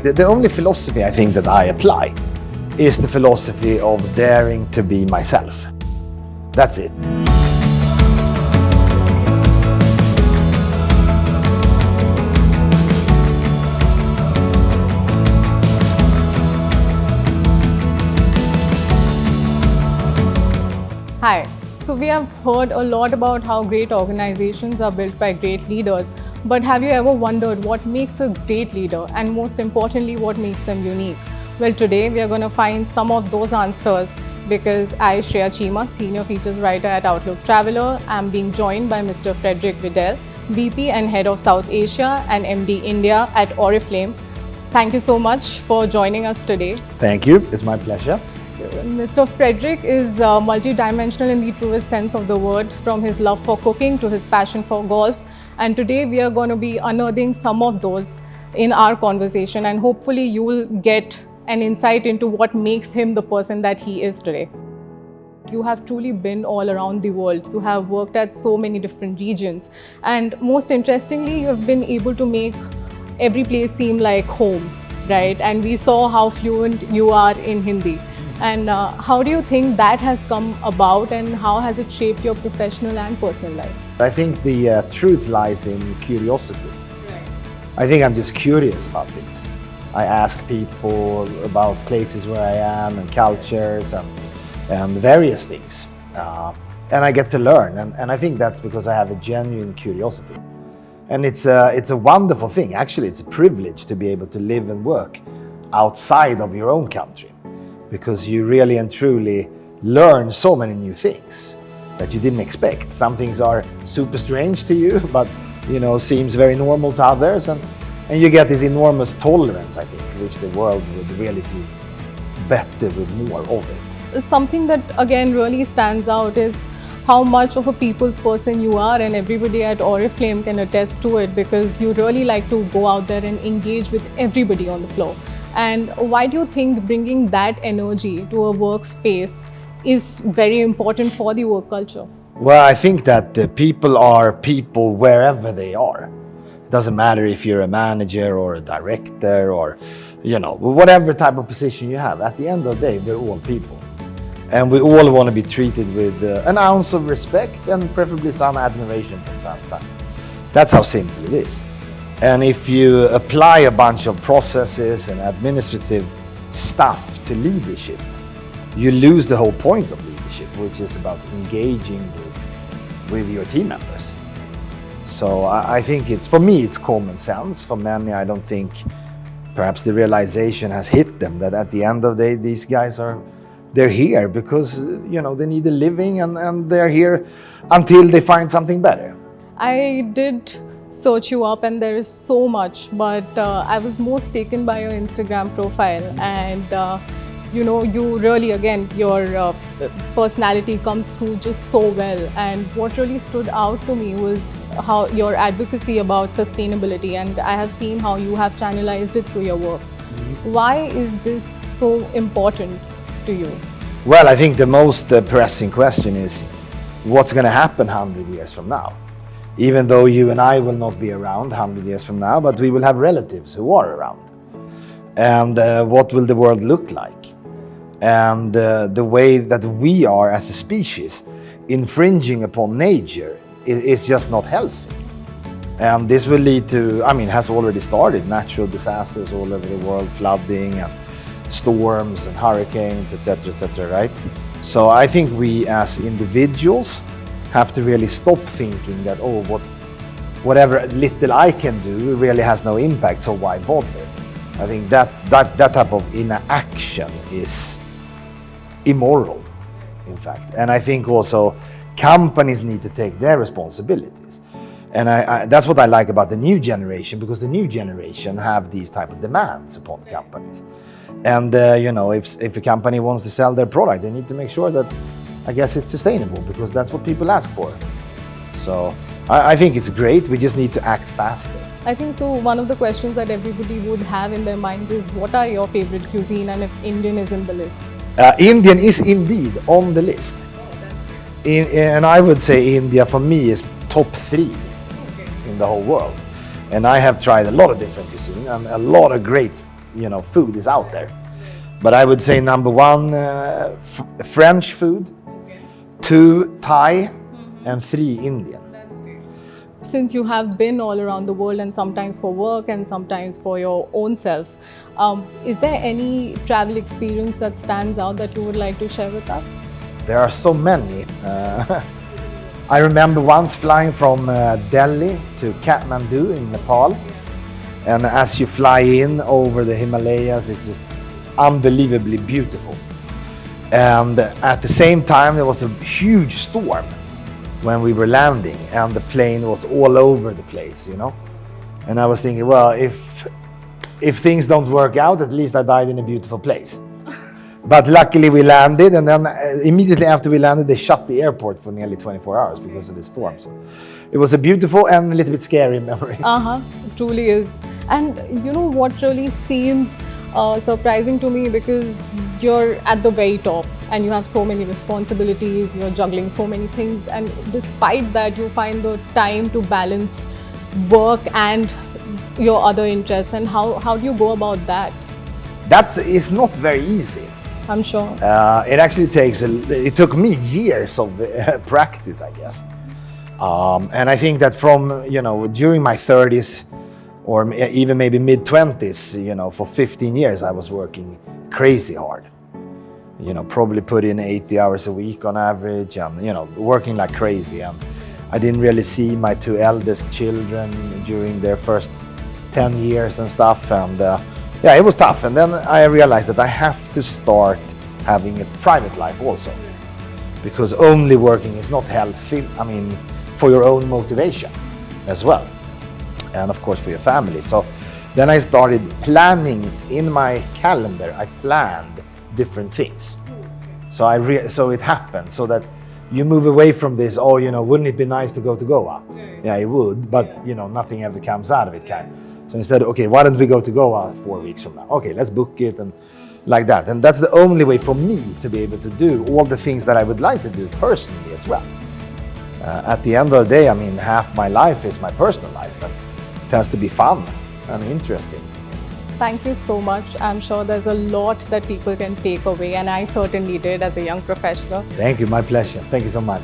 The only philosophy I think that I apply is the philosophy of daring to be myself. That's it. Hi. So we have heard a lot about how great organizations are built by great leaders, but have you ever wondered what makes a great leader, and most importantly, what makes them unique? Well, today we are going to find some of those answers because I, Shreya Chima, Senior Features Writer at Outlook Traveler, am being joined by Mr. Frederic Widell, VP and Head of South Asia and MD India at Oriflame. Thank you so much for joining us today. Thank you. It's my pleasure. Mr. Frederic is multidimensional in the truest sense of the word, from his love for cooking to his passion for golf. And today we are going to be unearthing some of those in our conversation, and hopefully you will get an insight into what makes him the person that he is today. You have truly been all around the world. You have worked at so many different regions. And most interestingly, you have been able to make every place seem like home, right? And we saw how fluent you are in Hindi. And how do you think that has come about, and how has it shaped your professional and personal life? I think the truth lies in curiosity. Right. I think I'm just curious about things. I ask people about places where I am and cultures and various things. And I get to learn. And I think that's because I have a genuine curiosity. And it's a wonderful thing. Actually, it's a privilege to be able to live and work outside of your own country, because you really and truly learn so many new things that you didn't expect. Some things are super strange to you, but seems very normal to others, and you get this enormous tolerance, I think, which the world would really do better with more of it. Something that again really stands out is how much of a people's person you are, and everybody at Oriflame can attest to it, because you really like to go out there and engage with everybody on the floor. And why do you think bringing that energy to a workspace is very important for the work culture? Well, I think that people are people wherever they are. It doesn't matter if you're a manager or a director or, whatever type of position you have. At the end of the day, we're all people. And we all want to be treated with an ounce of respect and preferably some admiration from time to time. That's how simple it is. And if you apply a bunch of processes and administrative stuff to leadership, you lose the whole point of leadership, which is about engaging with your team members. So I think for me, it's common sense. For many, I don't think perhaps the realization has hit them that at the end of the day, these guys they're here because, they need a living, and they're here until they find something better. I did search you up, and there is so much, but I was most taken by your Instagram profile, and you really, again, your personality comes through just so well. And what really stood out to me was how your advocacy about sustainability, and I have seen how you have channelized it through your work. Why is this so important to you? Well, I think the most pressing question is what's going to happen 100 years from now? Even though you and I will not be around 100 years from now, but we will have relatives who are around. And what will the world look like? And the way that we are as a species infringing upon nature is just not healthy. And this will lead to, has already started, natural disasters all over the world, flooding and storms and hurricanes, etc., right? So I think we as individuals have to really stop thinking that, whatever little I can do really has no impact, so why bother? I think that type of inaction is immoral, in fact. And I think also companies need to take their responsibilities. And that's what I like about the new generation, because the new generation have these type of demands upon companies. And if a company wants to sell their product, they need to make sure that, I guess, it's sustainable, because that's what people ask for. So I think it's great. We just need to act faster. I think so. One of the questions that everybody would have in their minds is, what are your favorite cuisine, and if Indian is in the list? Indian is indeed on the list. And I would say India for me is top 3 in the whole world. And I have tried a lot of different cuisine and a lot of great food is out there. But I would say number one, French food, 2 Thai, and 3 Indian. Since you have been all around the world, and sometimes for work and sometimes for your own self, is there any travel experience that stands out that you would like to share with us? There are so many. I remember once flying from Delhi to Kathmandu in Nepal, and as you fly in over the Himalayas, it's just unbelievably beautiful. And at the same time, there was a huge storm when we were landing, and the plane was all over the place, And I was thinking, well, if things don't work out, at least I died in a beautiful place. But luckily we landed, and then immediately after we landed, they shut the airport for nearly 24 hours because of the storm. So it was a beautiful and a little bit scary memory. It truly is. And what really seems surprising to me, because you're at the very top and you have so many responsibilities, you're juggling so many things, and despite that you find the time to balance work and your other interests. And how do you go about that? That is not very easy. I'm sure. It actually it took me years of practice, I guess. And I think that from, during my 30s or even maybe mid-20s, for 15 years I was working crazy hard. Probably put in 80 hours a week on average, and, working like crazy. And I didn't really see my 2 eldest children during their first 10 years and stuff. And yeah, it was tough. And then I realized that I have to start having a private life also, because only working is not healthy. I mean, for your own motivation as well, and of course for your family. So then I started planning in my calendar. I planned different things. So it happened, so that you move away from this, wouldn't it be nice to go to Goa? Yeah, it would, but nothing ever comes out of it, So instead, okay, why don't we go to Goa 4 weeks from now? Okay, let's book it, and like that. And that's the only way for me to be able to do all the things that I would like to do personally as well. At the end of the day, I mean, half my life is my personal life, and it has to be fun and interesting. Thank you so much. I'm sure there's a lot that people can take away, and I certainly did as a young professional. Thank you, my pleasure. Thank you so much.